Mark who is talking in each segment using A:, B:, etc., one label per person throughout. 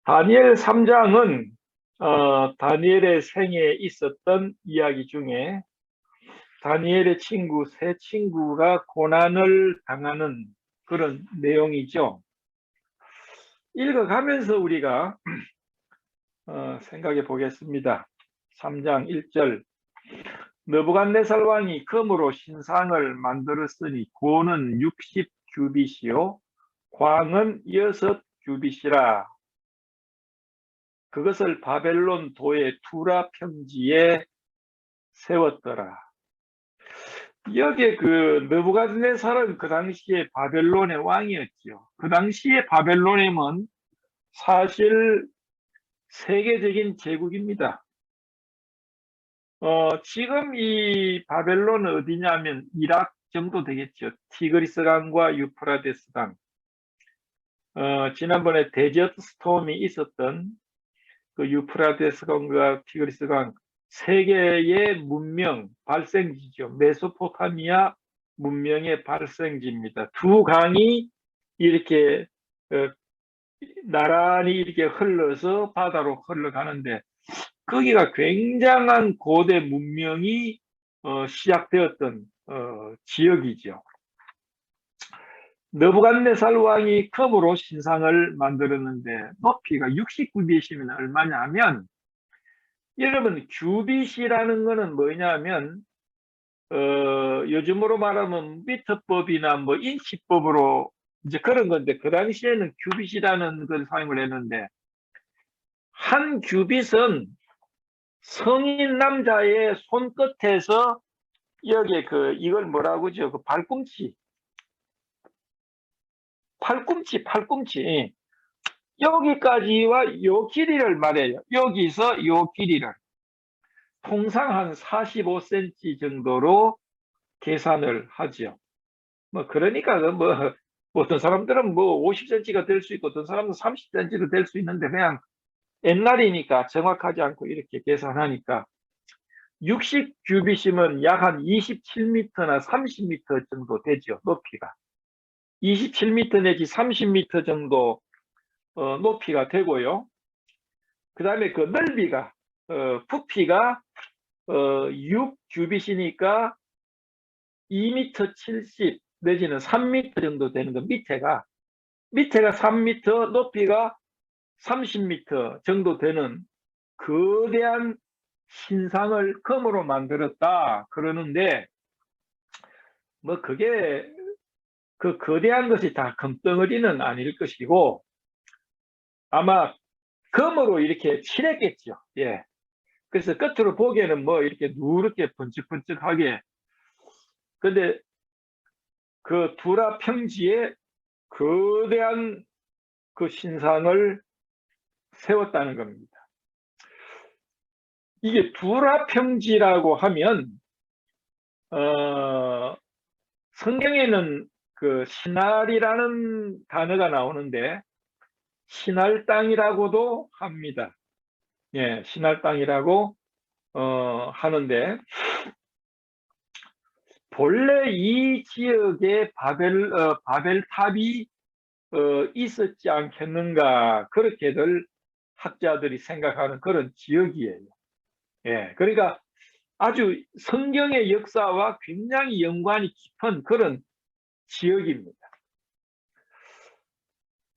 A: 다니엘 3장은 다니엘의 생에 있었던 이야기 중에 다니엘의 친구, 세 친구가 고난을 당하는 그런 내용이죠. 읽어가면서 우리가 생각해 보겠습니다. 3장 1절 느부갓네살 왕이 금으로 신상을 만들었으니 고는 60규빗이요 광은 6규빗이라. 그것을 바벨론 도의 두라 평지에 세웠더라. 여기에 그 느부갓네살은 그 당시에 바벨론의 왕이었죠. 그 당시에 바벨론임은 사실 세계적인 제국입니다. 지금 이 바벨론은 어디냐면 이락 정도 되겠죠. 티그리스강과 유프라데스강. 지난번에 데저트 스톰이 있었던 그 유프라데스강과 티그리스강 세계의 문명 발생지죠. 메소포타미아 문명의 발생지입니다. 두 강이 이렇게 나란히 이렇게 흘러서 바다로 흘러가는데 거기가 굉장한 고대 문명이 시작되었던 지역이죠. 느부갓네살 왕이 금으로 신상을 만들었는데 높이가 69규빗이면 얼마냐 하면, 여러분 규빗이라는 거는 뭐냐면 요즘으로 말하면 미터법이나 뭐 인치법으로 이제 그런 건데, 그 당시에는 규빗이라는 걸 사용을 했는데, 한 규빗은 성인 남자의 손끝에서 여기에 이걸 뭐라고 하죠? 그 팔꿈치 여기까지와 요 길이를 말해요. 여기서 요 길이를 통상 한 45cm 정도로 계산을 하죠. 뭐 그러니까 뭐 어떤 사람들은 뭐 50cm가 될 수 있고 어떤 사람은 30cm도 될 수 있는데, 그냥 옛날이니까 정확하지 않고 이렇게 계산하니까 60규빗이면 약 한 27m나 30m 정도 되죠. 높이가 27m 내지 30m 정도 높이가 되고요. 그 다음에 그 넓이가 부피가 6규빗이니까 2m 70 내지는 3m 정도 되는 거, 밑에가 3m, 높이가 30m 정도 되는 거대한 신상을 금으로 만들었다 그러는데, 뭐 그게 그 거대한 것이 다 금덩어리는 아닐 것이고 아마 금으로 이렇게 칠했겠죠. 예. 그래서 겉으로 보기에는 뭐 이렇게 누렇게 번쩍번쩍하게, 근데 그 두라 평지에 거대한 그 신상을 세웠다는 겁니다. 이게 두라 평지라고 하면 성경에는 그 시날이라는 단어가 나오는데 시날 땅이라고도 합니다. 예, 시날 땅이라고 하는데, 본래 이 지역에 바벨탑이 있었지 않겠는가, 그렇게들 학자들이 생각하는 그런 지역이에요. 예, 그러니까 아주 성경의 역사와 굉장히 연관이 깊은 그런 지역입니다.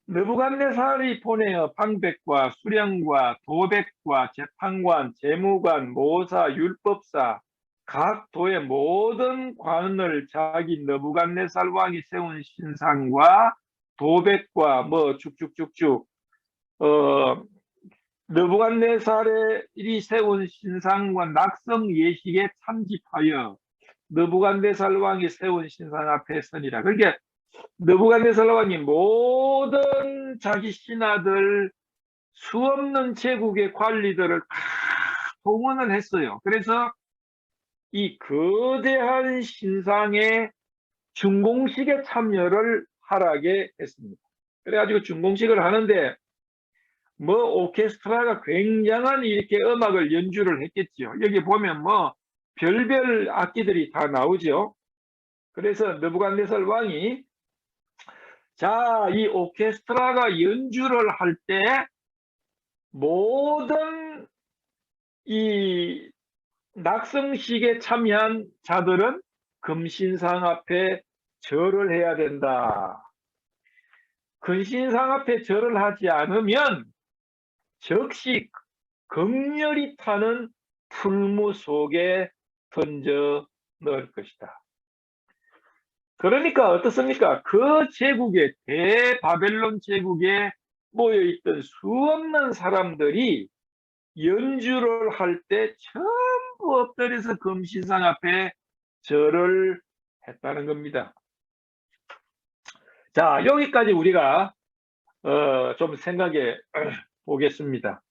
A: 느부갓네살이 보내어 방백과 수령과 도백과 재판관, 재무관, 모사, 율법사 각 도의 모든 관을 자기 느부갓네살 왕이 세운 신상과 도백과 뭐 쭉쭉쭉쭉 느부갓네살이 세운 신상과 낙성 예식에 참집하여 느부갓네살 왕이 세운 신상 앞에 서니라. 그러니까 느부갓네살 왕이 모든 자기 신하들, 수없는 제국의 관리들을 다 동원을 했어요. 그래서 이 거대한 신상의 준공식에 참여를 하라게 했습니다. 그래가지고 준공식을 하는데 뭐 오케스트라가 굉장한 이렇게 음악을 연주를 했겠죠. 여기 보면 뭐 별별 악기들이 다 나오죠. 그래서 느부갓네살 왕이 자, 이 오케스트라가 연주를 할 때 모든 이 낙성식에 참여한 자들은 금신상 앞에 절을 해야 된다. 금신상 앞에 절을 하지 않으면 즉시 극렬히 타는 풀무 속에 던져 넣을 것이다. 그러니까 어떻습니까? 그 제국에, 대바벨론 제국에 모여있던 수없는 사람들이 연주를 할 때 전부 엎드려서 금신상 앞에 절을 했다는 겁니다. 자, 여기까지 우리가 좀 생각해 보겠습니다.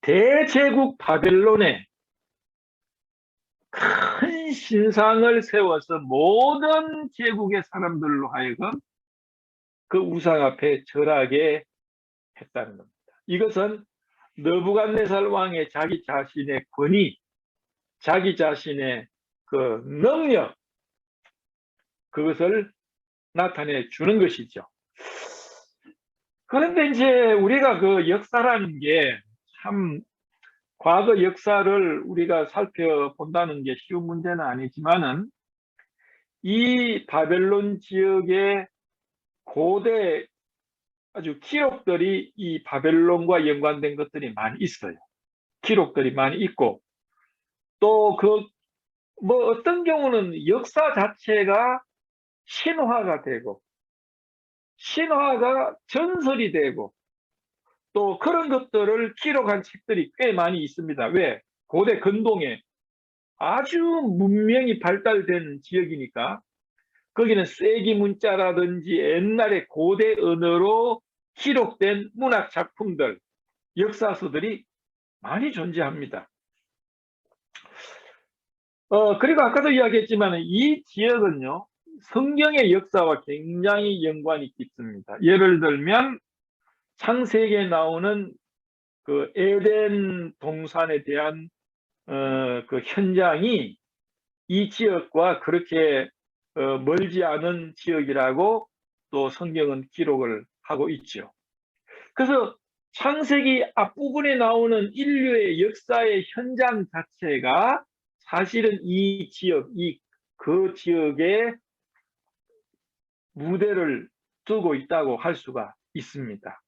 A: 대제국 바벨론에 큰 신상을 세워서 모든 제국의 사람들로 하여금 그 우상 앞에 절하게 했다는 겁니다. 이것은 느부갓네살 왕의 자기 자신의 권위, 자기 자신의 그 능력, 그것을 나타내 주는 것이죠. 그런데 이제 우리가 그 역사라는 게 참 과거 역사를 우리가 살펴본다는 게 쉬운 문제는 아니지만은 이 바벨론 지역의 고대 아주 기록들이 이 바벨론과 연관된 것들이 많이 있어요. 기록들이 많이 있고 또 그 뭐 어떤 경우는 역사 자체가 신화가 되고 신화가 전설이 되고 또 그런 것들을 기록한 책들이 꽤 많이 있습니다. 왜? 고대 근동에 아주 문명이 발달된 지역이니까 거기는 쐐기 문자라든지 옛날의 고대 언어로 기록된 문학 작품들, 역사서들이 많이 존재합니다. 그리고 아까도 이야기했지만 이 지역은요, 성경의 역사와 굉장히 연관이 깊습니다. 예를 들면 창세기에 나오는 그 에덴 동산에 대한 그 현장이 이 지역과 그렇게 멀지 않은 지역이라고 또 성경은 기록을 하고 있죠. 그래서 창세기 앞부분에 나오는 인류의 역사의 현장 자체가 사실은 이 지역, 그 지역에 무대를 두고 있다고 할 수가 있습니다.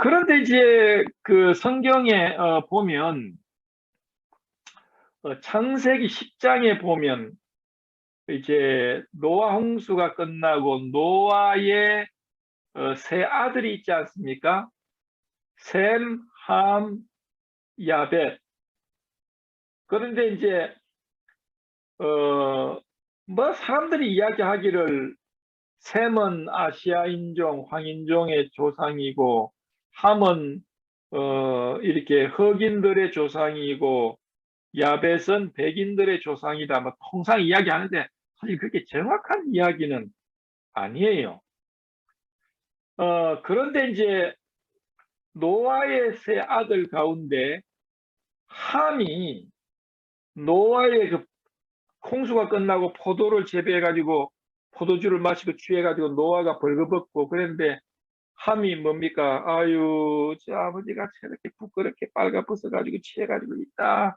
A: 그런데 이제 그 성경에 보면 창세기 10장에 보면 이제 노아 홍수가 끝나고 노아의 세 아들이 있지 않습니까? 셈, 함, 야벳. 그런데 이제 뭐 사람들이 이야기하기를 셈은 아시아 인종, 황인종의 조상이고 함은 이렇게 흑인들의 조상이고 야벳은 백인들의 조상이다. 뭐 통상 이야기하는데 사실 그렇게 정확한 이야기는 아니에요. 그런데 이제 노아의 세 아들 가운데 함이 노아의 그 홍수가 끝나고 포도를 재배해가지고 포도주를 마시고 취해가지고 노아가 벌거벗고 그랬는데 함이 뭡니까? 아유, 저 아버지가 저렇게 부끄럽게 빨가벗어가지고 취해가지고 있다.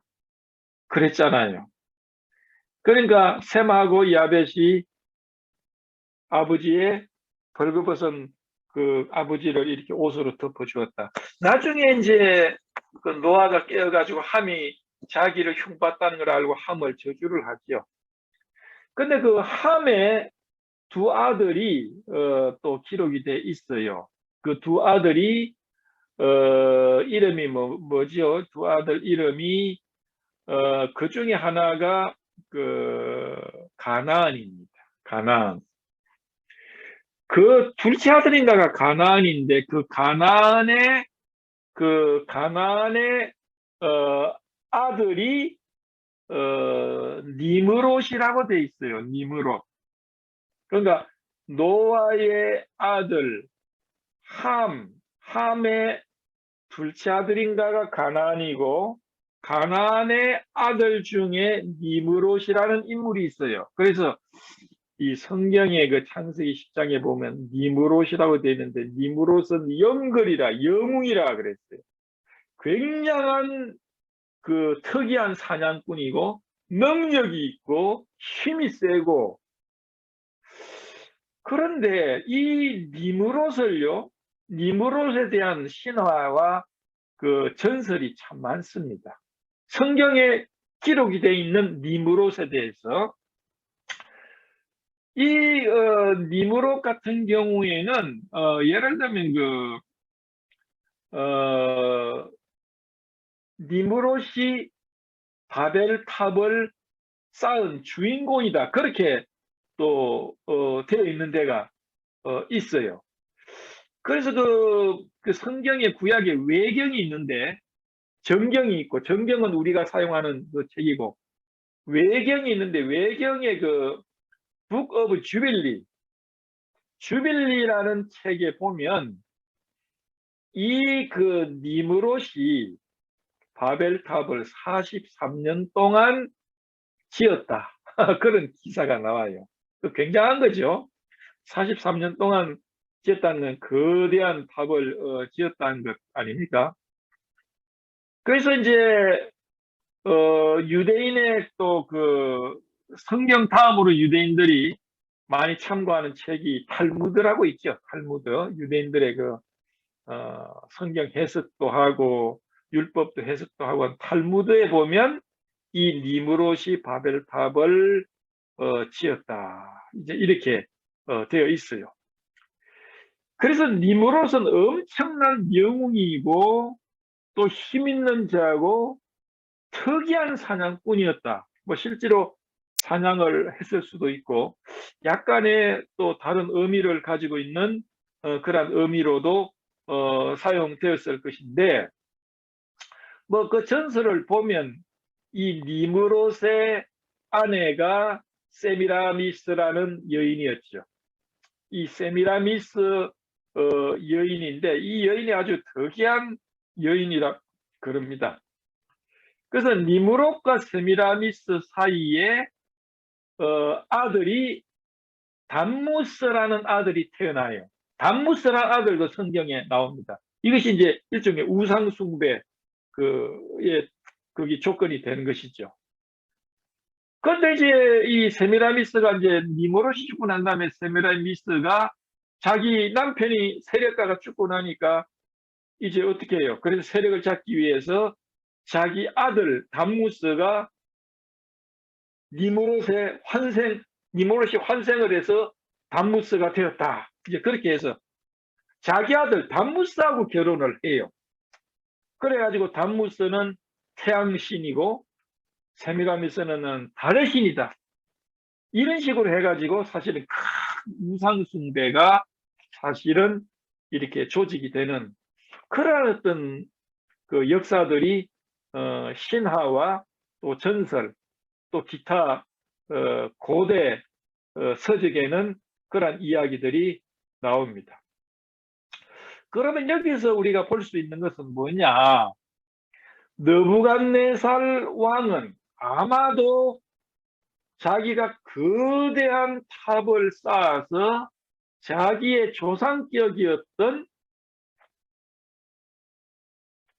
A: 그랬잖아요. 그러니까 셈하고 야벳이 아버지의 벌거벗은 그 아버지를 이렇게 옷으로 덮어주었다. 나중에 이제 그 노아가 깨어가지고 함이 자기를 흉봤다는 걸 알고 함을 저주를 하죠. 근데 그 함의 두 아들이 또 기록이 돼 있어요. 그 두 아들이 이름이 뭐지요? 두 아들 이름이 그 중에 하나가 그 가나안입니다. 가나안. 그 둘째 아들인가가 가나안인데 그 가나안의 아들이 니므롯이라고 돼 있어요. 니므롯. 그러니까 노아의 아들 함의 둘째 아들인가가 가나안이고 가나안의 아들 중에 니므롯이라는 인물이 있어요. 그래서 이 성경의 그 창세기 10장에 보면 니므롯이라고 되어 있는데, 니므롯은 영걸이라, 영웅이라 그랬어요. 굉장한 그 특이한 사냥꾼이고 능력이 있고 힘이 세고. 그런데 이 니므롯에 대한 신화와 그 전설이 참 많습니다. 성경에 기록이 되어 있는 니므롯에 대해서, 이 니므롯 같은 경우에는 예를 들면 니므롯이 바벨탑을 쌓은 주인공이다, 그렇게 또 되어 있는 데가 있어요. 그래서 그 성경의 구약의 외경이 있는데, 정경이 있고, 정경은 우리가 사용하는 그 책이고, 외경이 있는데, 외경의 그 북 오브 주빌리라는 책에 보면 이 그 니므롯이 바벨탑을 43년 동안 지었다, 그런 기사가 나와요. 굉장한 거죠. 43년 동안 지었다는 거대한 탑을 지었다는 것 아닙니까? 그래서 이제 유대인의 또 그 성경 다음으로 유대인들이 많이 참고하는 책이 탈무드라고 있죠. 탈무드. 유대인들의 그 성경 해석도 하고 율법도 해석도 하고 탈무드에 보면 이 니므롯이 바벨탑을 지었다, 이제 이렇게 되어 있어요. 그래서 니므롯은 엄청난 영웅이고 또 힘 있는 자고 특이한 사냥꾼이었다. 뭐 실제로 사냥을 했을 수도 있고 약간의 또 다른 의미를 가지고 있는 그런 의미로도 사용되었을 것인데, 뭐 그 전설을 보면 이 니므롯의 아내가 세미라미스라는 여인이었죠. 이 세미라미스 여인인데, 이 여인이 아주 특이한 여인이라 그럽니다. 그래서 니므롯과 세미라미스 사이에 아들이 담무스라는 아들이 태어나요. 담무스라는 아들도 성경에 나옵니다. 이것이 이제 일종의 우상숭배 그의 그게 조건이 되는 것이죠. 그런데 이제 이 세미라미스가 이제 니므롯이 죽고 난 다음에 세미라미스가 자기 남편이 세력가가 죽고 나니까 이제 어떻게 해요? 그래서 세력을 잡기 위해서 자기 아들 담무스가 니므롯이 환생을 해서 담무스가 되었다, 이제 그렇게 해서 자기 아들 담무스하고 결혼을 해요. 그래가지고 담무스는 태양신이고 세미라미스는 달의 신이다, 이런 식으로 해가지고 사실은 큰 우상숭배가 사실은 이렇게 조직이 되는 그런 어떤 그 역사들이 신화와 또 전설 또 기타 고대 서적에는 그런 이야기들이 나옵니다. 그러면 여기서 우리가 볼 수 있는 것은 뭐냐? 느부갓네살 왕은 아마도 자기가 거대한 탑을 쌓아서 자기의 조상격이었던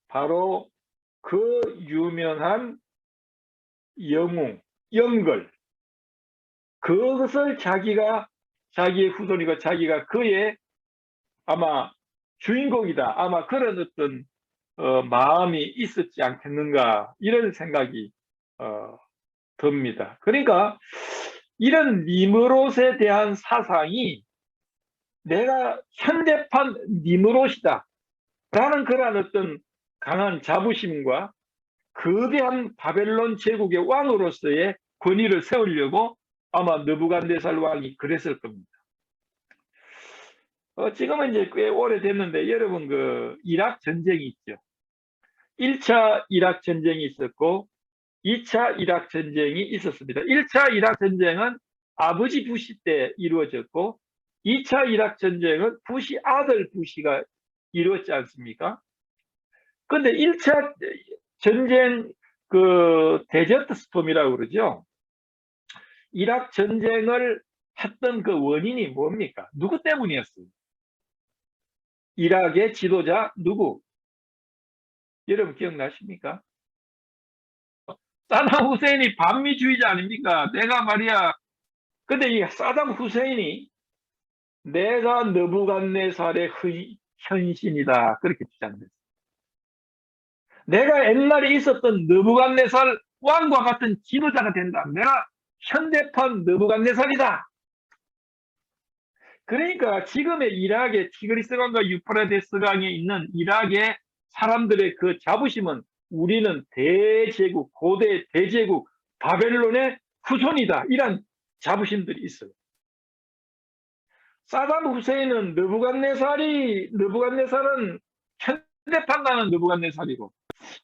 A: 바로 그 유명한 영웅, 영걸, 그것을 자기의 후손이고 자기가 그의 아마 주인공이다, 아마 그런 어떤 마음이 있었지 않겠는가, 이런 생각이 듭니다. 그러니까 이런 니므롯에 대한 사상이 내가 현대판 니므롯이다 라는 그런 어떤 강한 자부심과 거대한 바벨론 제국의 왕으로서의 권위를 세우려고 아마 느부갓네살 왕이 그랬을 겁니다. 지금은 이제 꽤 오래됐는데 여러분 그 이락 전쟁이 있죠. 1차 이락 전쟁이 있었고 2차 이락 전쟁이 있었습니다. 1차 이락 전쟁은 아버지 부시 때 이루어졌고 2차 이락 전쟁은 부시 아들 부시가 이루었지 않습니까? 그런데 1차 전쟁 그 데저트 스톰이라고 그러죠. 이락 전쟁을 했던 그 원인이 뭡니까? 누구 때문이었어요? 이락의 지도자 누구? 여러분 기억나십니까? 사담 후세인이 반미주의자 아닙니까? 내가 말이야. 근데 이 사담 후세인이 내가 느부갓네살의 현신이다. 그렇게 주장했어요. 내가 옛날에 있었던 느부갓네살 왕과 같은 지도자가 된다. 내가 현대판 느부갓네살이다. 그러니까 지금의 이락의 티그리스 강과 유프라데스 강에 있는 이락의 사람들의 그 자부심은 우리는 대제국, 고대 대제국 바벨론의 후손이다. 이런 자부심들이 있어요. 사담 후세인은 느부갓네살은 현대판 나는 느부갓네살이고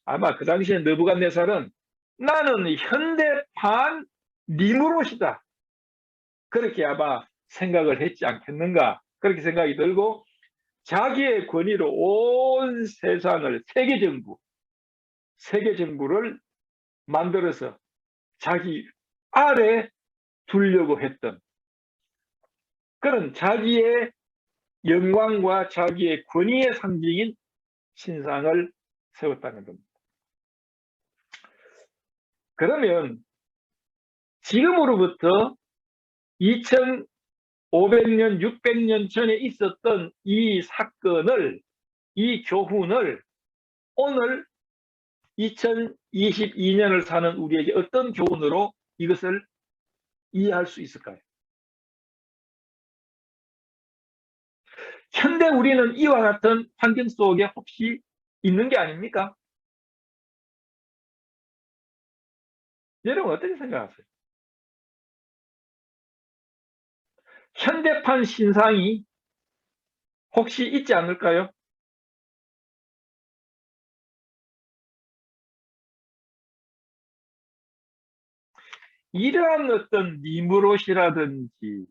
A: 아마 그 당시에 느부갓네살은 나는 현대판 니무롯이다. 그렇게 아마 생각을 했지 않겠는가. 그렇게 생각이 들고 자기의 권위로 온 세상을 세계 정부를 만들어서 자기 아래 두려고 했던 그런 자기의 영광과 자기의 권위의 상징인 신상을 세웠다는 겁니다. 그러면 지금으로부터 2500년, 600년 전에 있었던 이 사건을, 이 교훈을 오늘 2022년을 사는 우리에게 어떤 교훈으로 이것을 이해할 수 있을까요? 현대 우리는 이와 같은 환경 속에 혹시 있는 게 아닙니까? 여러분 어떻게 생각하세요? 현대판 신상이 혹시 있지 않을까요? 이러한 어떤 니무롯이라든지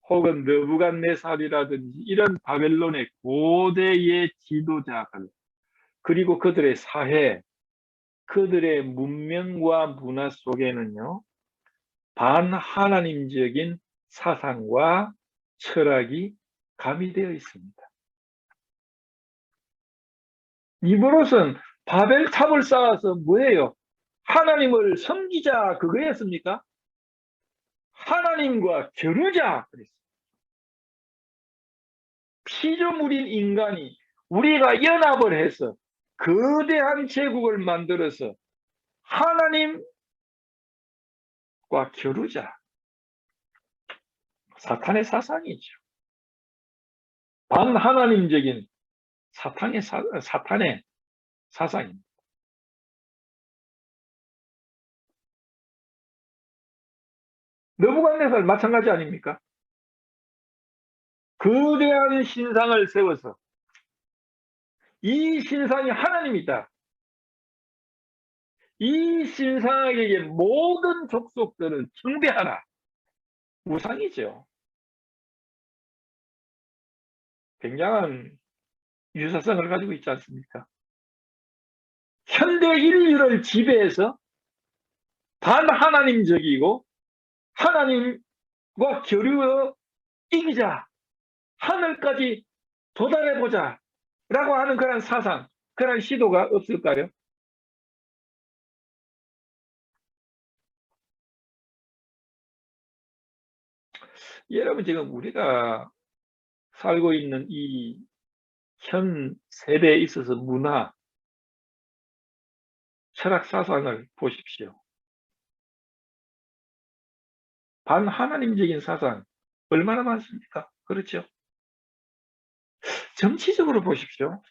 A: 혹은 느부갓네살이라든지 이런 바벨론의 고대의 지도자들 그리고 그들의 사회, 그들의 문명과 문화 속에는요 반하나님적인 사상과 철학이 가미되어 있습니다. 니무롯은 바벨탑을 쌓아서 뭐예요? 하나님을 섬기자 그거였습니까? 하나님과 겨루자 그랬어요. 피조물인 인간이 우리가 연합을 해서 거대한 제국을 만들어서 하나님과 겨루자. 사탄의 사상이죠. 반하나님적인 사탄의 사상입니다. 느부갓네살 마찬가지 아닙니까? 거대한 신상을 세워서 이 신상이 하나님이다. 이 신상에게 모든 족속들을 숭배하라. 우상이죠. 굉장한 유사성을 가지고 있지 않습니까? 현대 인류를 지배해서 반하나님적이고 하나님과 교류어 이기자, 하늘까지 도달해보자 라고 하는 그런 사상, 그런 시도가 없을까요? 여러분 지금 우리가 살고 있는 이 현 세대에 있어서 문화, 철학 사상을 보십시오. 반하나님적인 사상 얼마나 많습니까? 그렇죠? 정치적으로 보십시오.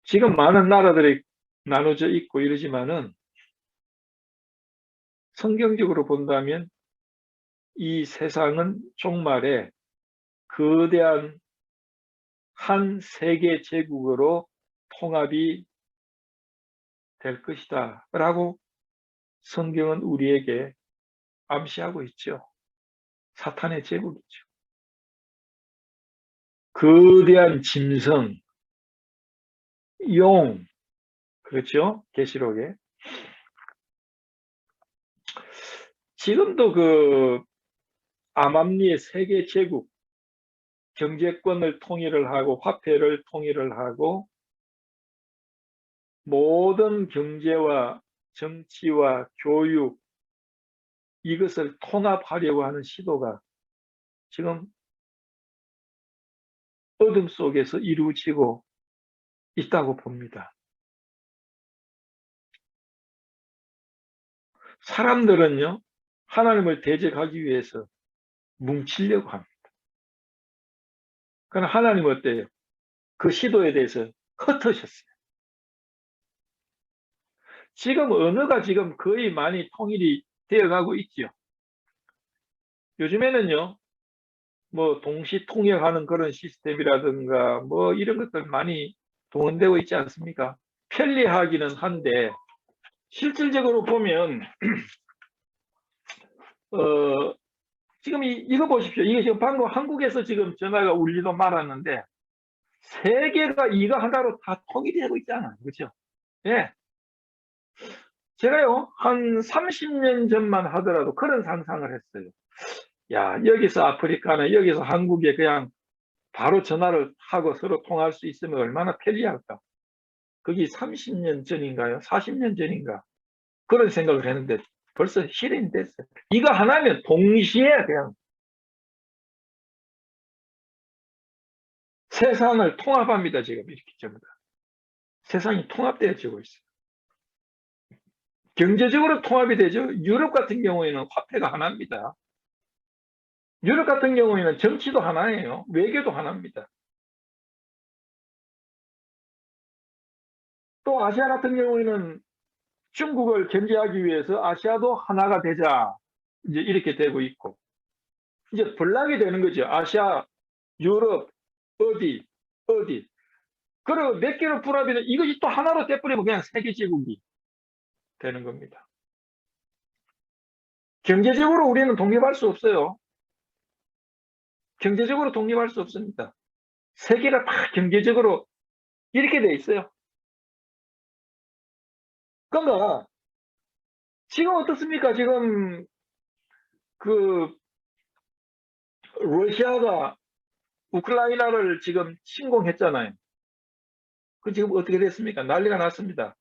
A: 지금 많은 나라들이 나눠져 있고 이러지만은 성경적으로 본다면 이 세상은 종말에 거대한 한 세계 제국으로 통합이 될 것이다 라고 성경은 우리에게 암시하고 있죠. 사탄의 제국이죠. 거대한 짐승, 용, 그렇죠? 계시록에. 지금도 그 암암리의 세계 제국, 경제권을 통일을 하고 화폐를 통일을 하고 모든 경제와 정치와 교육 이것을 통합하려고 하는 시도가 지금 어둠 속에서 이루어지고 있다고 봅니다. 사람들은요, 하나님을 대적하기 위해서 뭉치려고 합니다. 그러나 하나님은 어때요? 그 시도에 대해서 흩으셨어요. 지금 언어가 지금 거의 많이 통일이 되어가고 있죠. 요즘에는요, 뭐 동시 통역하는 그런 시스템이라든가 뭐 이런 것들 많이 동원되고 있지 않습니까? 편리하기는 한데 실질적으로 보면 지금 이거 보십시오. 이게 지금 방금 한국에서 지금 전화가 울리도 말았는데 세계가 이거 하나로 다 통일이 되고 있잖아요. 그렇죠? 예. 제가요, 한 30년 전만 하더라도 그런 상상을 했어요. 야, 여기서 아프리카나 여기서 한국에 그냥 바로 전화를 하고 서로 통화할 수 있으면 얼마나 편리할까? 그게 30년 전인가요? 40년 전인가? 그런 생각을 했는데 벌써 실현이 됐어요. 이거 하나면 동시에 그냥 세상을 통합합니다. 지금 이렇게 전부 다. 세상이 통합되어지고 있어요. 경제적으로 통합이 되죠. 유럽 같은 경우에는 화폐가 하나입니다. 유럽 같은 경우에는 정치도 하나예요. 외교도 하나입니다. 또 아시아 같은 경우에는 중국을 견제하기 위해서 아시아도 하나가 되자 이제 이렇게 되고 있고 이제 블락이 되는 거죠. 아시아, 유럽, 어디. 그리고 몇 개로 불합이면 이것이 또 하나로 돼버리면 그냥 세계 제국이 되는 겁니다. 경제적으로 우리는 독립할 수 없어요. 경제적으로 독립할 수 없습니다. 세계가 다 경제적으로 이렇게 돼 있어요. 그러니까 지금 어떻습니까? 지금 그 러시아가 우크라이나를 지금 침공했잖아요. 그 지금 어떻게 됐습니까? 난리가 났습니다.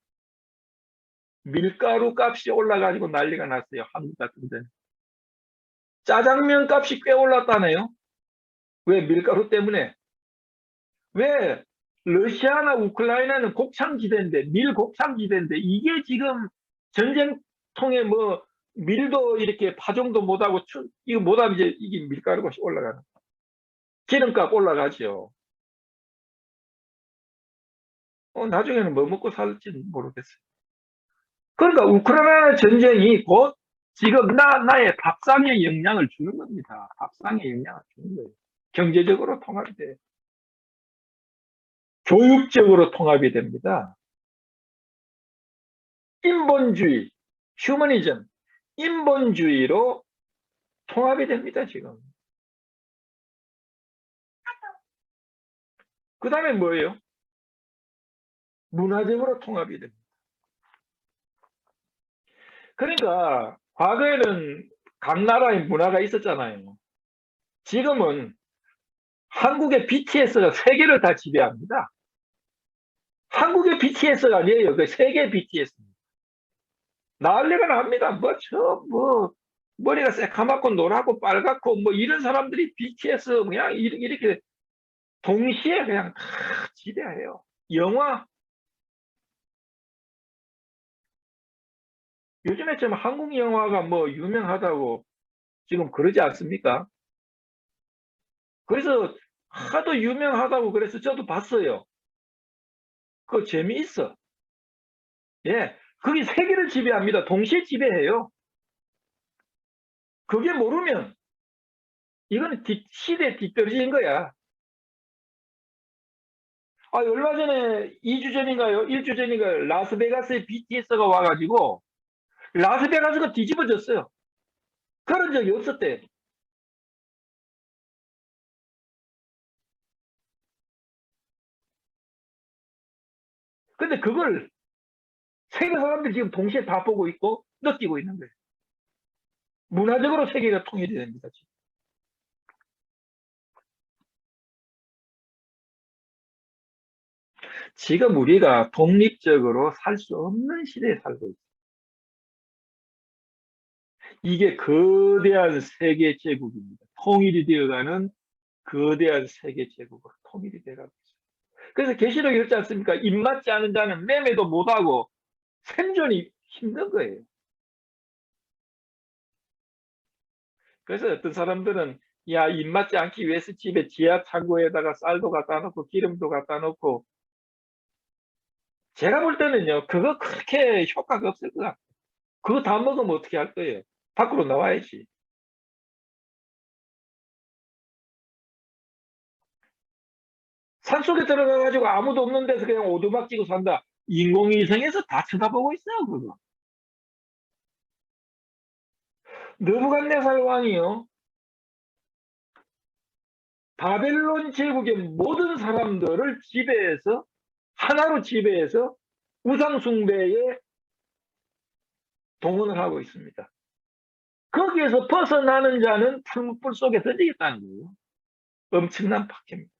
A: 밀가루 값이 올라가지고 난리가 났어요. 한국 같은 데. 짜장면 값이 꽤 올랐다네요. 왜? 밀가루 때문에. 왜? 러시아나 우크라이나는 곡창지대인데, 밀 곡창지대인데, 이게 지금 전쟁통에 뭐, 밀도 이렇게 파종도 못하고, 이거 못하면 이제 이게 밀가루가 올라가는. 기름값 올라가죠. 나중에는 뭐 먹고 살지 모르겠어요. 그러니까 우크라이나 전쟁이 곧 지금 나의 밥상에 영향을 주는 겁니다. 밥상에 영향을 주는 거예요. 경제적으로 통합이 돼요. 교육적으로 통합이 됩니다. 인본주의, 휴머니즘, 인본주의로 통합이 됩니다, 지금. 그 다음에 뭐예요? 문화적으로 통합이 됩니다. 그러니까 과거에는 각 나라의 문화가 있었잖아요. 지금은 한국의 BTS가 세계를 다 지배합니다. 한국의 BTS가 아니에요. 그 세계 BTS입니다. 난리가 납니다. 머리가 새카맣고 노랗고 빨갛고 뭐 이런 사람들이 BTS 그냥 이렇게 동시에 그냥 다 지배해요. 영화, 요즘에 좀 한국 영화가 뭐 유명하다고 지금 그러지 않습니까? 그래서 하도 유명하다고 그래서 저도 봤어요. 그거 재미있어. 예. 그게 세계를 지배합니다. 동시에 지배해요. 그게 모르면 이거는 시대 뒤떨어진 거야. 얼마 전에 2주 전인가요? 1주 전인가요? 라스베가스에 BTS가 와가지고 라스베가스가 뒤집어졌어요. 그런 적이 없었대. 근데 그걸 세계 사람들이 지금 동시에 다 보고 있고 느끼고 있는 거예요. 문화적으로 세계가 통일이 됩니다. 지금. 지금 우리가 독립적으로 살 수 없는 시대에 살고 있어요. 이게 거대한 세계 제국입니다. 통일이 되어가는 거대한 세계 제국으로 통일이 되어가고 있어요. 그래서 계시록이 그렇지 않습니까? 입맞지 않은 자는 매매도 못하고 생존이 힘든 거예요. 그래서 어떤 사람들은 야, 입맞지 않기 위해서 집에 지하 창고에다가 쌀도 갖다 놓고 기름도 갖다 놓고, 제가 볼 때는요, 그거 그렇게 효과가 없을 것 같아요. 그거 다 먹으면 어떻게 할 거예요? 밖으로 나와야지. 산속에 들어가가지고 아무도 없는 데서 그냥 오두막 지고 산다. 인공위성에서 다 쳐다보고 있어요, 그거. 느부갓네살 왕이요, 바벨론 제국의 모든 사람들을 지배해서, 하나로 지배해서 우상 숭배에 동원을 하고 있습니다. 거기에서 벗어나는 자는 풀 속에 던지겠다는 거예요. 엄청난 박해입니다.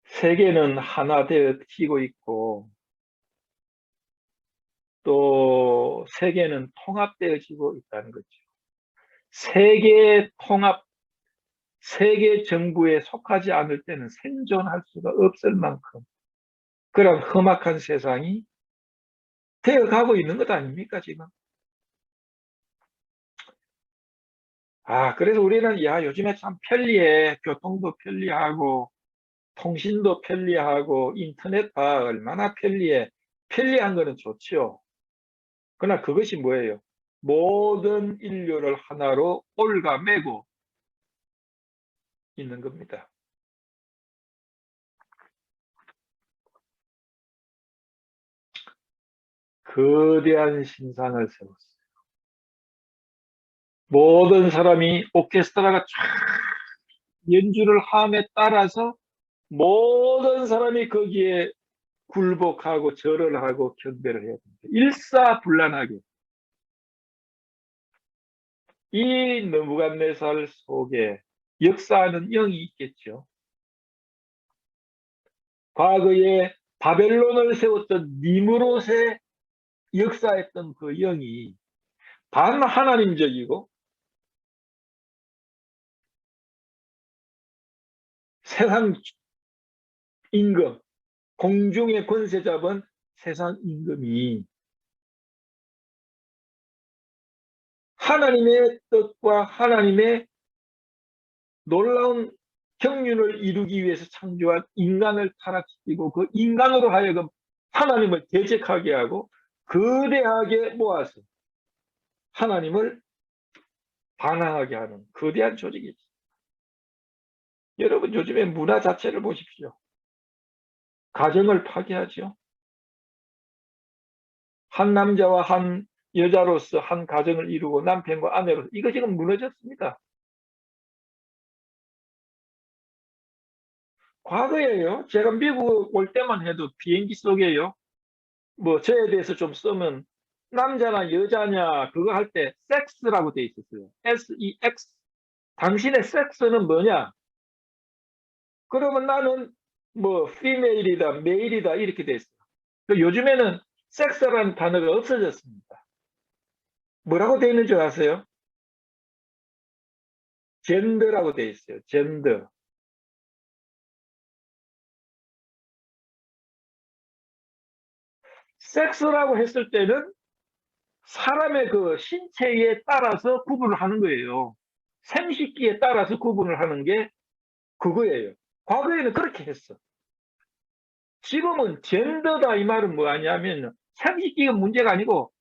A: 세계는 하나 되어지고 있고, 또 세계는 통합되어지고 있다는 거죠. 세계 통합, 세계 정부에 속하지 않을 때는 생존할 수가 없을 만큼 그런 험악한 세상이 되어가고 있는 것 아닙니까, 지금? 그래서 우리는, 야, 요즘에 참 편리해. 교통도 편리하고, 통신도 편리하고, 인터넷 얼마나 편리해. 편리한 거는 좋지요. 그러나 그것이 뭐예요? 모든 인류를 하나로 올가매고 있는 겁니다. 거대한 신상을 세웠어요. 모든 사람이 오케스트라가 쫙 연주를 함에 따라서 모든 사람이 거기에 굴복하고 절을 하고 경배를 해야 됩니다. 일사불란하게. 이 느부갓네살 속에 역사하는 영이 있겠죠. 과거에 바벨론을 세웠던 니무롯의 역사했던 그 영이 반하나님적이고 세상 임금, 공중의 권세 잡은 세상 임금이 하나님의 뜻과 하나님의 놀라운 경륜을 이루기 위해서 창조한 인간을 타락시키고 그 인간으로 하여금 하나님을 대적하게 하고 거대하게 모아서 하나님을 반항하게 하는 거대한 조직이지. 여러분, 요즘에 문화 자체를 보십시오. 가정을 파괴하죠. 한 남자와 한 여자로서 한 가정을 이루고 남편과 아내로서 이거 지금 무너졌습니다. 과거에요, 제가 미국 올 때만 해도 비행기 속에요, 뭐 저에 대해서 좀 쓰면 남자나 여자냐 그거 할 때 섹스라고 돼 있었어요. SEX. 당신의 섹스는 뭐냐? 그러면 나는 뭐 피메일이다, 메일이다 이렇게 돼 있어요. 요즘에는 섹스라는 단어가 없어졌습니다. 뭐라고 돼 있는 줄 아세요? 젠더라고 돼 있어요. 젠더. 섹스라고 했을 때는 사람의 그 신체에 따라서 구분을 하는 거예요. 생식기에 따라서 구분을 하는 게 그거예요. 과거에는 그렇게 했어. 지금은 젠더다 이 말은 뭐 하냐면 생식기가 문제가 아니고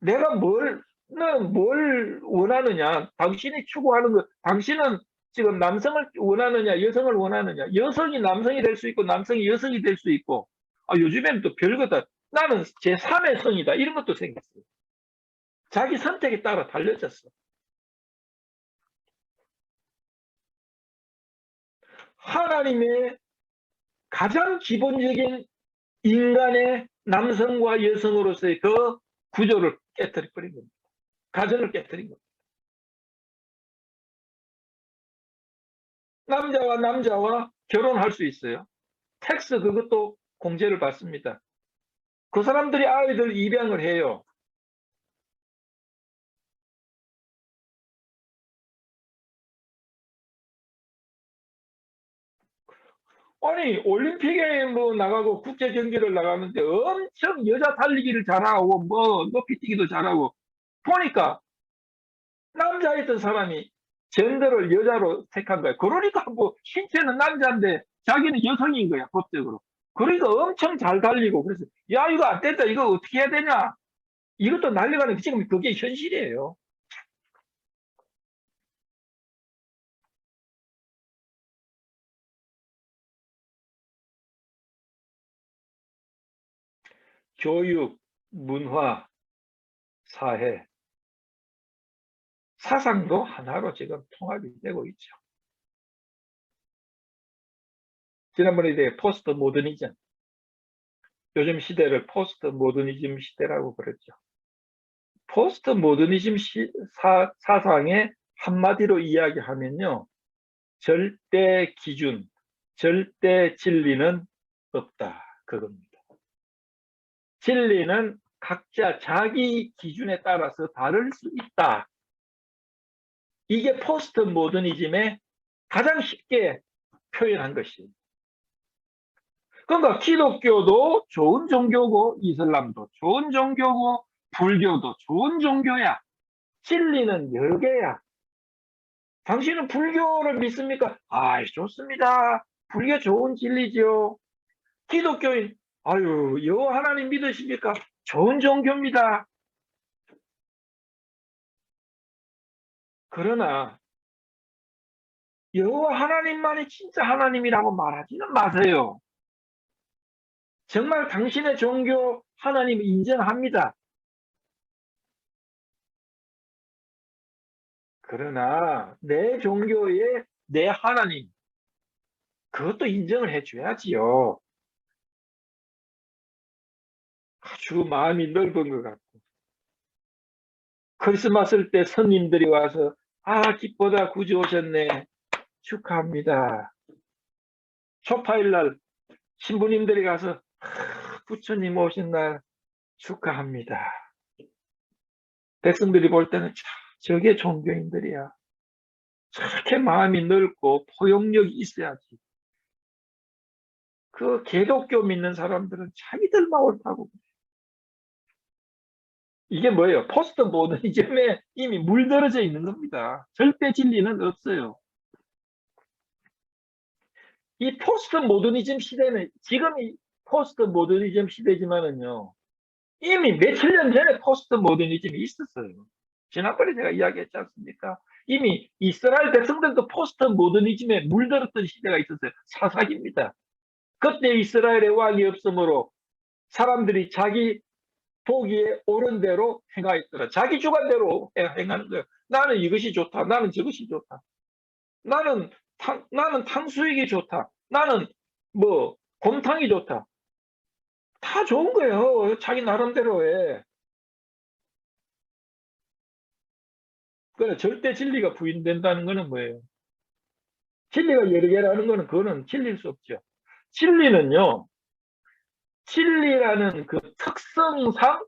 A: 내가 너는 뭘 원하느냐, 당신이 추구하는 것, 당신은 지금 남성을 원하느냐 여성을 원하느냐, 여성이 남성이 될 수 있고 남성이 여성이 될 수 있고, 요즘에는 또 별거다, 나는 제3의 성이다 이런 것도 생겼어요. 자기 선택에 따라 달려졌어. 하나님의 가장 기본적인 인간의 남성과 여성으로서의 그 구조를 깨뜨려 버린 겁니다. 가정을 깨뜨린 겁니다. 남자와 남자와 결혼할 수 있어요. 텍스 그것도 공제를 받습니다. 그 사람들이 아이들 입양을 해요. 아니 올림픽에 뭐 나가고 국제 경기를 나가는데 엄청 여자 달리기를 잘하고 뭐 높이뛰기도 잘하고 보니까 남자였던 사람이 젠더를 여자로 택한 거야. 그러니까 뭐 신체는 남자인데 자기는 여성인 거야 법적으로. 그러니까 엄청 잘 달리고 그래서 야 이거 안 됐다 이거 어떻게 해야 되냐 이것도 난리가 나는데 지금 그게 현실이에요. 교육, 문화, 사회, 사상도 하나로 지금 통합이 되고 있죠. 지난번에 이제 포스트 모더니즘, 요즘 시대를 포스트 모더니즘 시대라고 그랬죠. 포스트 모더니즘 사상의 한마디로 이야기하면요. 절대 기준, 절대 진리는 없다. 그겁니다. 진리는 각자 자기 기준에 따라서 다를 수 있다. 이게 포스트 모더니즘의 가장 쉽게 표현한 것이에요. 그러니까 기독교도 좋은 종교고 이슬람도 좋은 종교고 불교도 좋은 종교야. 진리는 10개야. 당신은 불교를 믿습니까? 아, 좋습니다. 불교 좋은 진리죠. 기독교인, 아유, 여호와 하나님 믿으십니까? 좋은 종교입니다. 그러나 여호와 하나님만이 진짜 하나님이라고 말하지는 마세요. 정말 당신의 종교 하나님 인정합니다. 그러나 내 종교의 내 하나님 그것도 인정을 해줘야지요. 아주 마음이 넓은 것 같고 크리스마스 때 손님들이 와서 아 기뻐다 구주 오셨네 축하합니다. 초파일 날 신부님들이 가서 부처님 오신 날 축하합니다. 백성들이 볼 때는 저게 종교인들이야. 저렇게 마음이 넓고 포용력이 있어야지. 그 기독교 믿는 사람들은 자기들만 옳다고. 이게 뭐예요? 포스트 모더니즘에 이미 물들어져 있는 겁니다. 절대 진리는 없어요. 이 포스트 모더니즘 시대는 지금 이 포스트 모더니즘 시대지만은요. 이미 며칠 년 전에 포스트 모더니즘이 있었어요. 지난번에 제가 이야기했지 않습니까? 이미 이스라엘 백성들도 포스트 모더니즘에 물들었던 시대가 있었어요. 사사기입니다. 그때 이스라엘의 왕이 없으므로 사람들이 자기 보기에 옳은 대로 행하였더라. 자기 주관대로 행하는 거예요. 나는 이것이 좋다. 나는 저것이 좋다. 나는 탕수육이 좋다. 나는 뭐 곰탕이 좋다. 다 좋은 거예요. 자기 나름대로 해. 그래 절대 진리가 부인된다는 거는 뭐예요? 진리가 여러 개라는 거는 그거는 진리일 수 없죠. 진리는요. 진리라는 그 특성상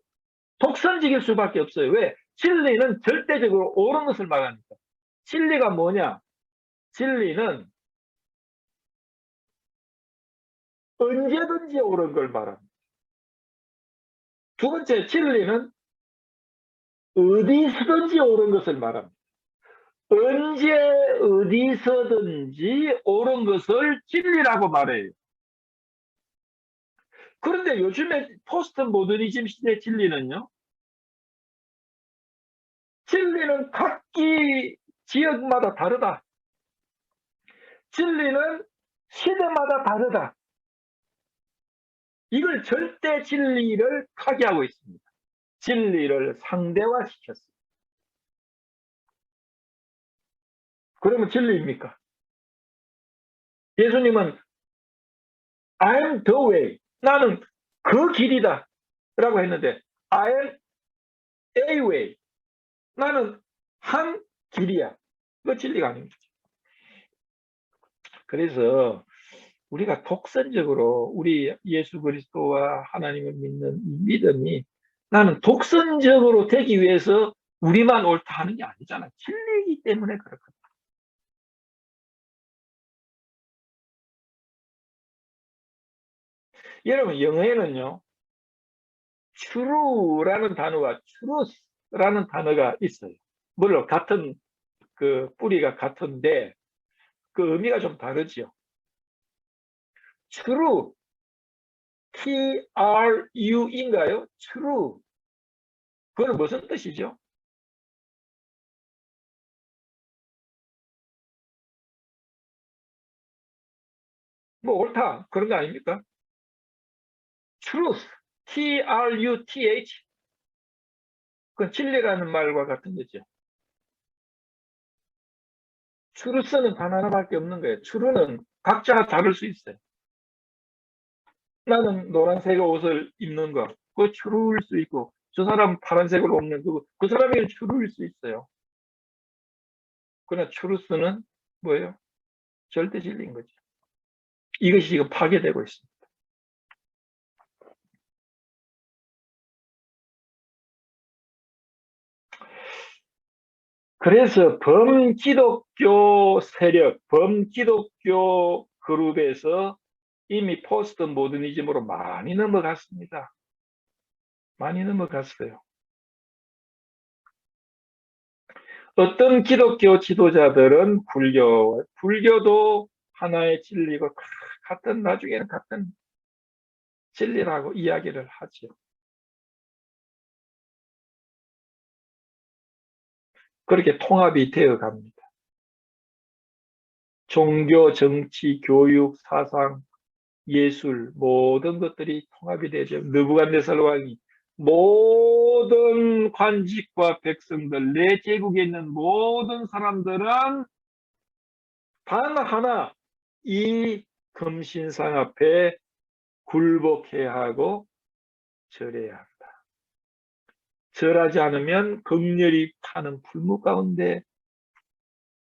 A: 독선적일 수밖에 없어요. 왜? 진리는 절대적으로 옳은 것을 말하니까. 진리가 뭐냐? 진리는 언제든지 옳은 걸 말합니다. 두 번째, 진리는 어디서든지 옳은 것을 말합니다. 언제 어디서든지 옳은 것을 진리라고 말해요. 그런데 요즘에 포스트 모더니즘 시대 진리는요. 진리는 각기 지역마다 다르다. 진리는 시대마다 다르다. 이걸 절대 진리를 타개하고 있습니다. 진리를 상대화시켰습니다. 그러면 진리입니까? 예수님은 I am the way. 나는 그 길이다. 라고 했는데 I am a way. 나는 한 길이야. 그 진리가 아닙니다. 그래서 우리가 독선적으로 우리 예수 그리스도와 하나님을 믿는 이 믿음이 나는 독선적으로 되기 위해서 우리만 옳다 하는 게 아니잖아. 진리이기 때문에 그렇거든. 여러분, 영어에는요, true라는 단어가 truth라는 단어가 있어요. 물론 같은 그 뿌리가 같은데 그 의미가 좀 다르죠. true, T-R-U인가요? true. 그건 무슨 뜻이죠? 뭐 옳다 그런 거 아닙니까? truth, T-R-U-T-H. 그건 진리라는 말과 같은 거죠. truth는 단 하나밖에 없는 거예요. true는 각자 다를 수 있어요. 나는 노란색 옷을 입는 거, 그거 true일 수 있고, 저 사람 파란색으로 입는 거, 그 사람이 true일 수 있어요. 그러나 truth는 뭐예요? 절대 진리인 거죠. 이것이 지금 파괴되고 있습니다. 그래서 범기독교 세력, 범기독교 그룹에서 이미 포스트 모더니즘으로 많이 넘어갔습니다. 많이 넘어갔어요. 어떤 기독교 지도자들은 불교도 하나의 진리고 같은 나중에는 같은 진리라고 이야기를 하죠. 그렇게 통합이 되어 갑니다. 종교, 정치, 교육, 사상, 예술 모든 것들이 통합이 되죠. 느부갓네살 왕이 모든 관직과 백성들, 내 제국에 있는 모든 사람들은 단 하나 이 금신상 앞에 굴복해야 하고 절해야 한다. 절하지 않으면 극렬히 타는 풀무 가운데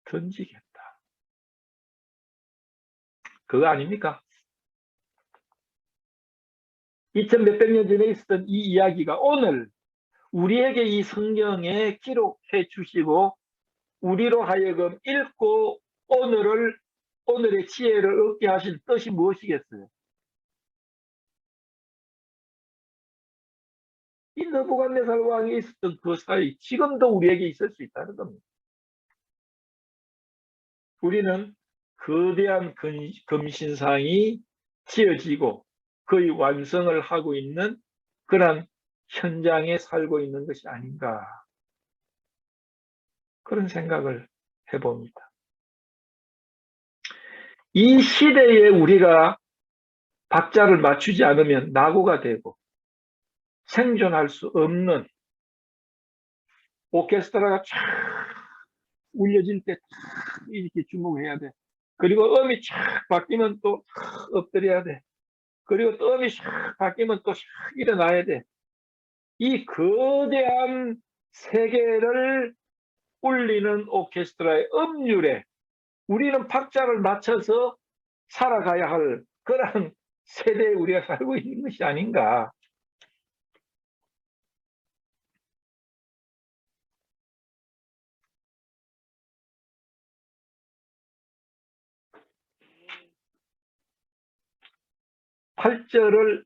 A: 던지겠다. 그거 아닙니까? 2000 몇백 년 전에 있었던 이 이야기가 오늘 우리에게 이 성경에 기록해 주시고 우리로 하여금 읽고 오늘의 지혜를 얻게 하신 뜻이 무엇이겠어요? 이 느부갓네살 왕이 있었던 그 사이 지금도 우리에게 있을 수 있다는 겁니다. 우리는 거대한 금신상이 지어지고 거의 완성을 하고 있는 그런 현장에 살고 있는 것이 아닌가 그런 생각을 해봅니다. 이 시대에 우리가 박자를 맞추지 않으면 낙오가 되고 생존할 수 없는 오케스트라가 쫙 울려질 때 이렇게 주목해야 돼. 그리고 음이 쫙 바뀌면 또 엎드려야 돼. 그리고 또 음이 쫙 바뀌면 또 일어나야 돼. 이 거대한 세계를 울리는 오케스트라의 음률에 우리는 박자를 맞춰서 살아가야 할 그런 세대에 우리가 살고 있는 것이 아닌가. 팔 절을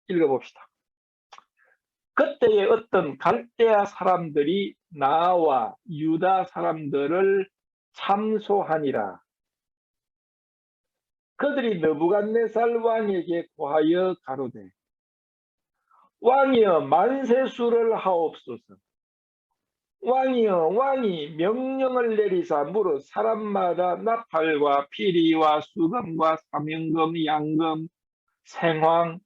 A: 읽어봅시다. 그때의 어떤 갈대아 사람들이 나와 유다 사람들을 참소하니라. 그들이 느부갓네살 왕에게 고하여 가로되 왕이여 만세수를 하옵소서. 왕이여 왕이 명령을 내리사 무릇 사람마다 나팔과 피리와 수금과 사명금 양금 생황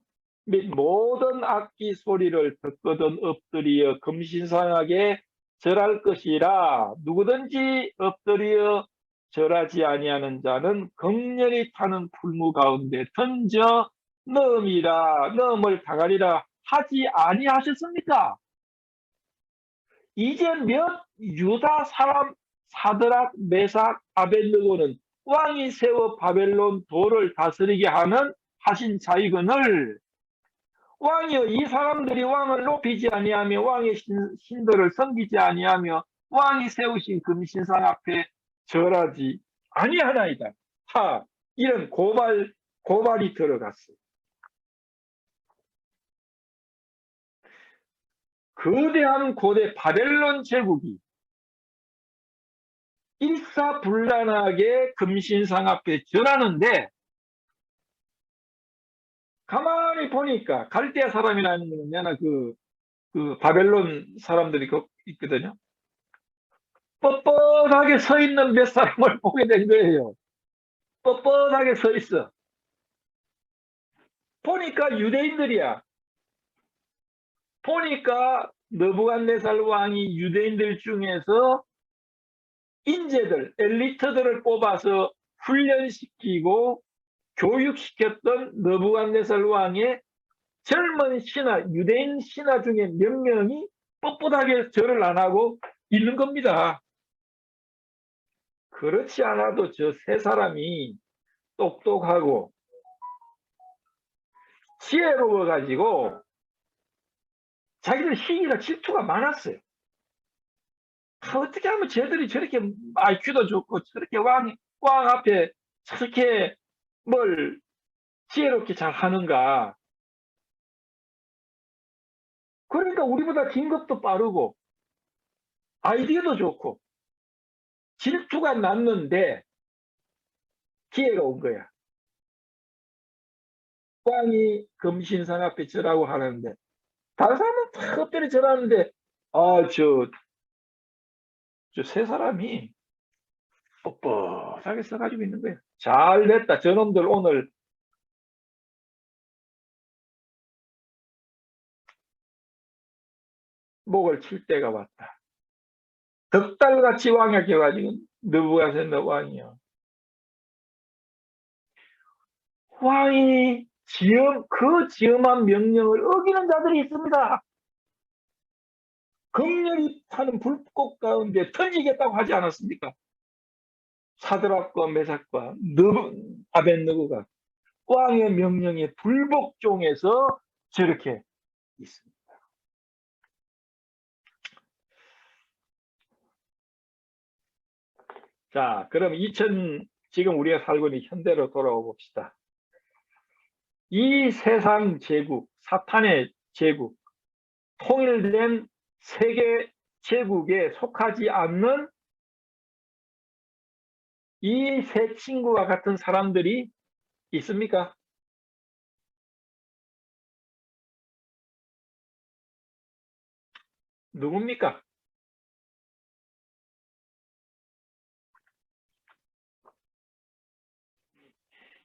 A: 및 모든 악기 소리를 듣거든 엎드리어 금신상하게 절할 것이라. 누구든지 엎드려 절하지 아니하는 자는 극렬히 타는 풀무 가운데 던져 넣음을 당하리라 하지 아니하셨습니까? 이제 몇 유다 사람 사드락 메삭 아벤느고는 왕이 세워 바벨론 도를 다스리게 하신 자이거늘 왕이여 이 사람들이 왕을 높이지 아니하며 왕의 신들을 섬기지 아니하며 왕이 세우신 금신상 앞에 절하지 아니하나이다. 이런 고발이 들어갔어요. 거대한 고대 바벨론 제국이 일사불란하게 금신상 앞에 절하는데 가만히 보니까 갈대아 사람이라는 거는 내가 그 바벨론 사람들이 있거든요. 뻣뻣하게 서 있는 몇 사람을 보게 된 거예요. 뻣뻣하게 서 있어. 보니까 유대인들이야. 보니까 느부갓네살 왕이 유대인들 중에서 인재들, 엘리트들을 뽑아서 훈련시키고 교육시켰던 느부갓네살 왕의 젊은 신하, 유대인 신하 중에 몇 명이 뻣뻣하게 절을 안 하고 있는 겁니다. 그렇지 않아도 저 세 사람이 똑똑하고 지혜로워가지고 자기들 희귀가 질투가 많았어요. 어떻게 하면 쟤들이 저렇게 IQ도 좋고 저렇게 왕 앞에 저렇게 뭘 지혜롭게 잘 하는가. 그러니까 우리보다 진급도 빠르고 아이디어도 좋고 질투가 났는데 기회가 온 거야. 왕이 금신상 앞에 절하고 하는데 다른 사람은 다 엎드려 절하는데 저 세 사람이 뻣뻣하게 써가지고 있는 거예요. 잘 됐다. 저놈들 오늘 목을 칠 때가 왔다. 덕달같이 왕약해가지고 느부갓네살 왕이요. 왕이 그 지엄한 명령을 어기는 자들이 있습니다. 검열이 타는 불꽃 가운데 던지겠다고 하지 않았습니까? 사드락과 메삭과 아벳느고가 왕의 명령에 불복종해서 저렇게 있습니다. 자, 그럼 지금 우리가 살고 있는 현대로 돌아오 봅시다. 이 세상 제국, 사탄의 제국, 통일된 세계 제국에 속하지 않는 이 세 친구와 같은 사람들이 있습니까? 누굽니까?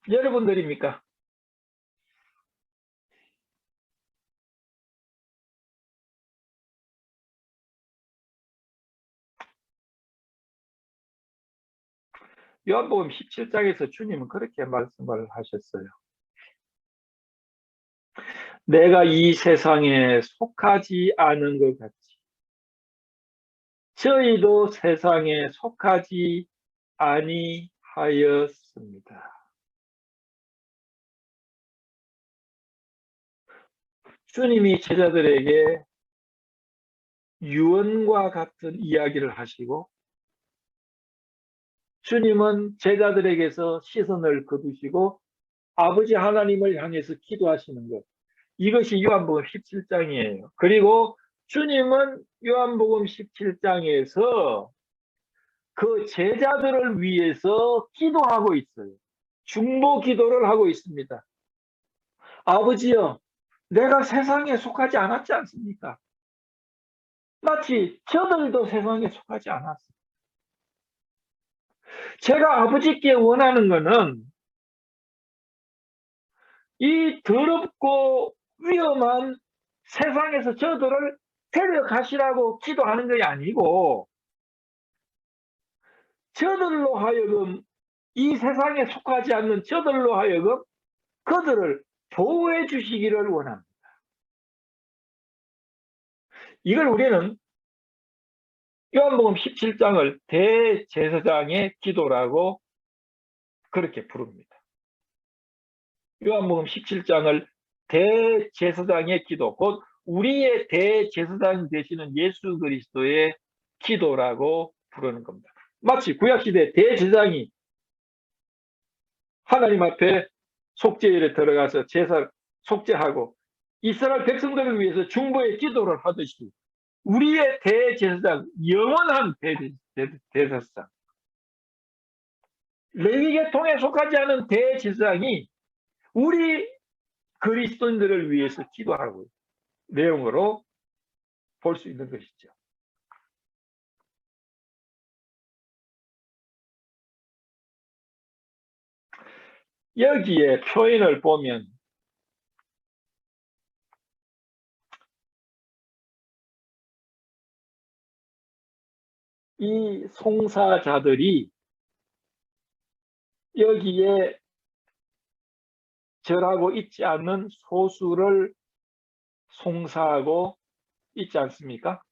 A: 여러분들입니까? 요한복음 17장에서 주님은 그렇게 말씀을 하셨어요. 내가 이 세상에 속하지 않은 것 같이 저희도 세상에 속하지 아니하였습니다. 주님이 제자들에게 유언과 같은 이야기를 하시고 주님은 제자들에게서 시선을 거두시고 아버지 하나님을 향해서 기도하시는 것. 이것이 요한복음 17장이에요. 그리고 주님은 요한복음 17장에서 그 제자들을 위해서 기도하고 있어요. 중보 기도를 하고 있습니다. 아버지여, 내가 세상에 속하지 않았지 않습니까? 마치 저들도 세상에 속하지 않았어요. 제가 아버지께 원하는 것은 이 더럽고 위험한 세상에서 저들을 데려가시라고 기도하는 것이 아니고 저들로 하여금 이 세상에 속하지 않는 저들로 하여금 그들을 보호해 주시기를 원합니다. 이걸 우리는 요한복음 17장을 대제사장의 기도라고 그렇게 부릅니다. 요한복음 17장을 대제사장의 기도, 곧 우리의 대제사장 되시는 예수 그리스도의 기도라고 부르는 겁니다. 마치 구약시대 대제사장이 하나님 앞에 속죄일에 들어가서 제사 속죄하고 이스라엘 백성들을 위해서 중보의 기도를 하듯이 우리의 대제사장, 영원한 대제사장, 레위계통에 속하지 않은 대제사장이 우리 그리스도인들을 위해서 기도하고 내용으로 볼 수 있는 것이죠. 여기에 표현을 보면 이 송사자들이 여기에 절하고 있지 않는 소수를 송사하고 있지 않습니까?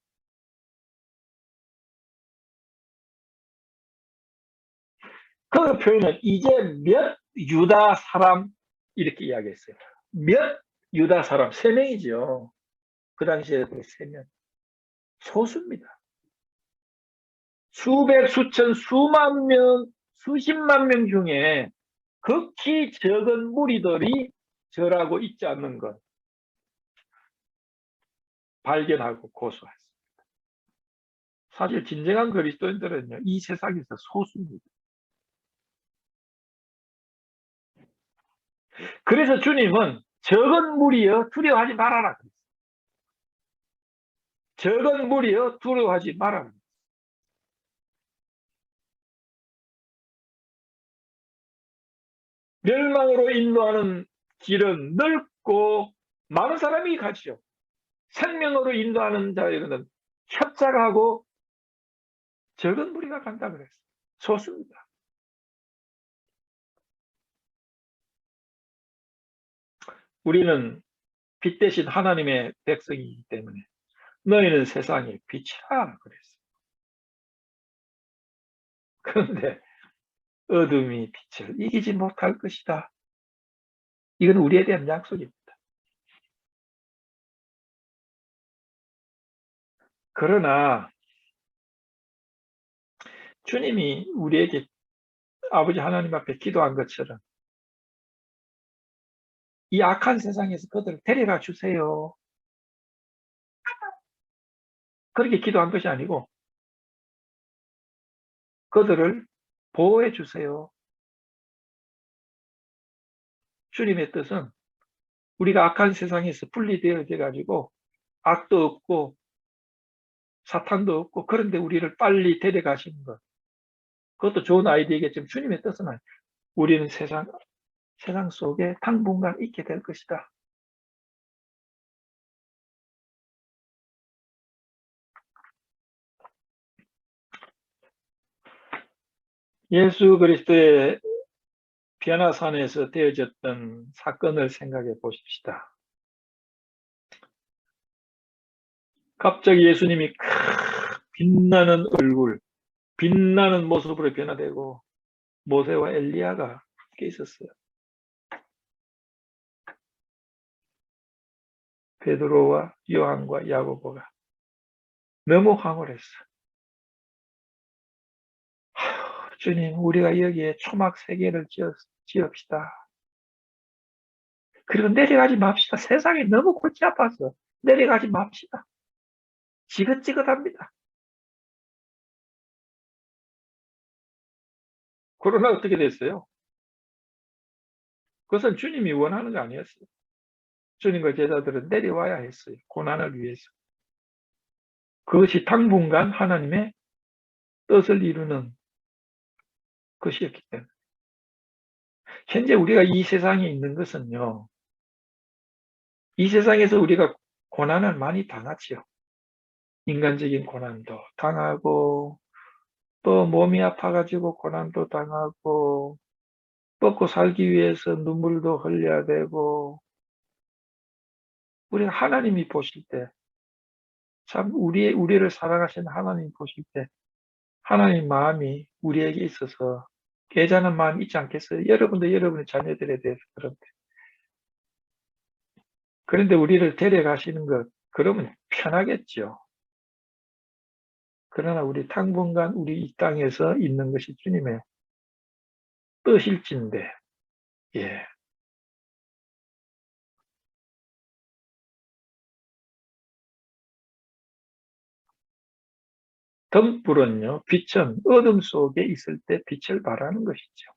A: 그 표현은 이제 몇 유다 사람 이렇게 이야기했어요. 몇 유다 사람, 3명이죠. 그 당시에 3명. 소수입니다. 수백, 수천, 수만 명, 수십만 명 중에 극히 적은 무리들이 절하고 있지 않는 것 발견하고 고소했습니다. 사실 진정한 그리스도인들은요, 이 세상에서 소수입니다. 그래서 주님은 적은 무리여 두려워하지 말아라. 적은 무리여 두려워하지 말아라. 멸망으로 인도하는 길은 넓고 많은 사람이 가지요. 생명으로 인도하는 자에게는 협착하고 적은 무리가 간다 그랬어요. 소수입니다. 우리는 빛 대신 하나님의 백성이기 때문에 너희는 세상의 빛이라 그랬어요. 그런데 어둠이 빛을 이기지 못할 것이다. 이건 우리에 대한 약속입니다. 그러나 주님이 우리에게 아버지 하나님 앞에 기도한 것처럼 이 악한 세상에서 그들을 데려가 주세요. 그렇게 기도한 것이 아니고 그들을 보호해 주세요. 주님의 뜻은 우리가 악한 세상에서 분리되어져 가지고 악도 없고 사탄도 없고 그런데 우리를 빨리 데려가시는 것. 그것도 좋은 아이디어겠지만 주님의 뜻은 아니에요. 우리는 세상 속에 당분간 있게 될 것이다. 예수 그리스도의 변화산에서 되어졌던 사건을 생각해 보십시다. 갑자기 예수님이 빛나는 얼굴, 빛나는 모습으로 변화되고 모세와 엘리야가 함께 있었어요. 베드로와 요한과 야고보가 너무 황홀했어. 주님, 우리가 여기에 초막 3개를 지읍시다. 그리고 내려가지 맙시다. 세상이 너무 골치 아파서 내려가지 맙시다. 지긋지긋합니다. 그러나 어떻게 됐어요? 그것은 주님이 원하는 거 아니었어요. 주님과 제자들은 내려와야 했어요. 고난을 위해서. 그것이 당분간 하나님의 뜻을 이루는 것이었기 때문에. 현재 우리가 이 세상에 있는 것은요. 이 세상에서 우리가 고난을 많이 당하지요. 인간적인 고난도 당하고 또 몸이 아파가지고 고난도 당하고 먹고 살기 위해서 눈물도 흘려야 되고 우리가 하나님이 보실 때 참 우리를 사랑하시는 하나님 보실 때 하나님 마음이 우리에게 있어서 깨자는 마음 있지 않겠어요? 여러분도 여러분의 자녀들에 대해서 그런데. 그런데 우리를 데려가시는 것, 그러면 편하겠죠. 그러나 우리 당분간 우리 이 땅에서 있는 것이 주님의 뜻일진데, 예. 등불은요, 빛은 어둠 속에 있을 때 빛을 발하는 것이죠.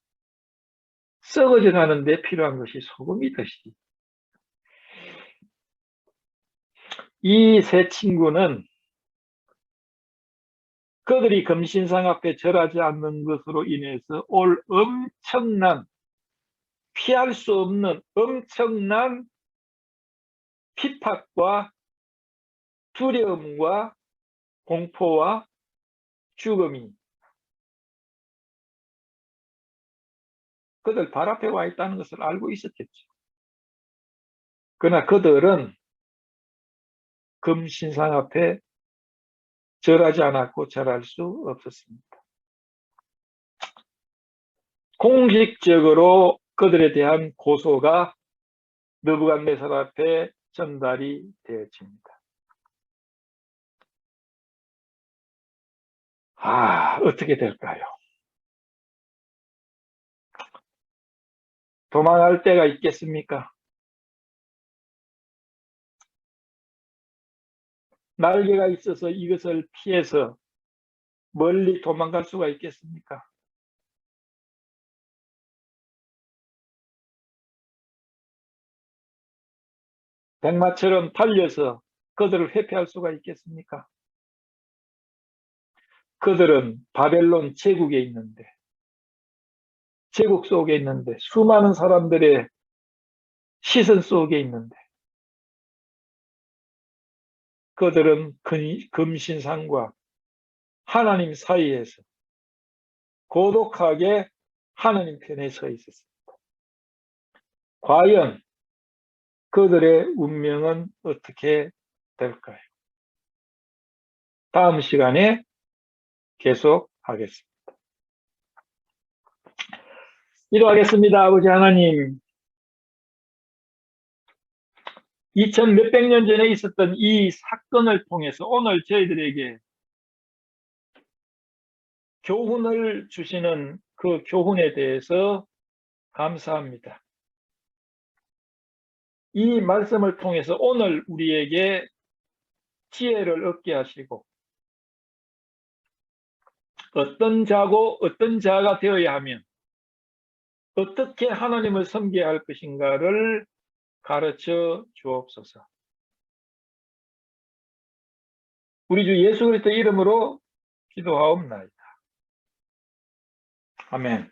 A: 썩어져 가는데 필요한 것이 소금이듯이. 이 세 친구는 그들이 금신상 앞에 절하지 않는 것으로 인해서 올 엄청난, 피할 수 없는 엄청난 핍박과 두려움과 공포와 죽음이 그들 발 앞에 와 있다는 것을 알고 있었겠죠. 그러나 그들은 금신상 앞에 절하지 않았고 절할 수 없었습니다. 공식적으로 그들에 대한 고소가 느부갓네살 앞에 전달이 되어집니다. 어떻게 될까요? 도망할 때가 있겠습니까? 날개가 있어서 이것을 피해서 멀리 도망갈 수가 있겠습니까? 백마처럼 달려서 그들을 회피할 수가 있겠습니까? 그들은 바벨론 제국에 있는데, 제국 속에 있는데, 수많은 사람들의 시선 속에 있는데, 그들은 금신상과 하나님 사이에서 고독하게 하나님 편에 서 있었습니다. 과연 그들의 운명은 어떻게 될까요? 다음 시간에 계속하겠습니다. 기도하겠습니다. 아버지 하나님, 2000 몇백 년 전에 있었던 이 사건을 통해서 오늘 저희들에게 교훈을 주시는 그 교훈에 대해서 감사합니다. 이 말씀을 통해서 오늘 우리에게 지혜를 얻게 하시고 어떤 자고 어떤 자가 되어야 하면 어떻게 하나님을 섬겨야 할 것인가를 가르쳐 주옵소서. 우리 주 예수 그리스도 이름으로 기도하옵나이다. 아멘.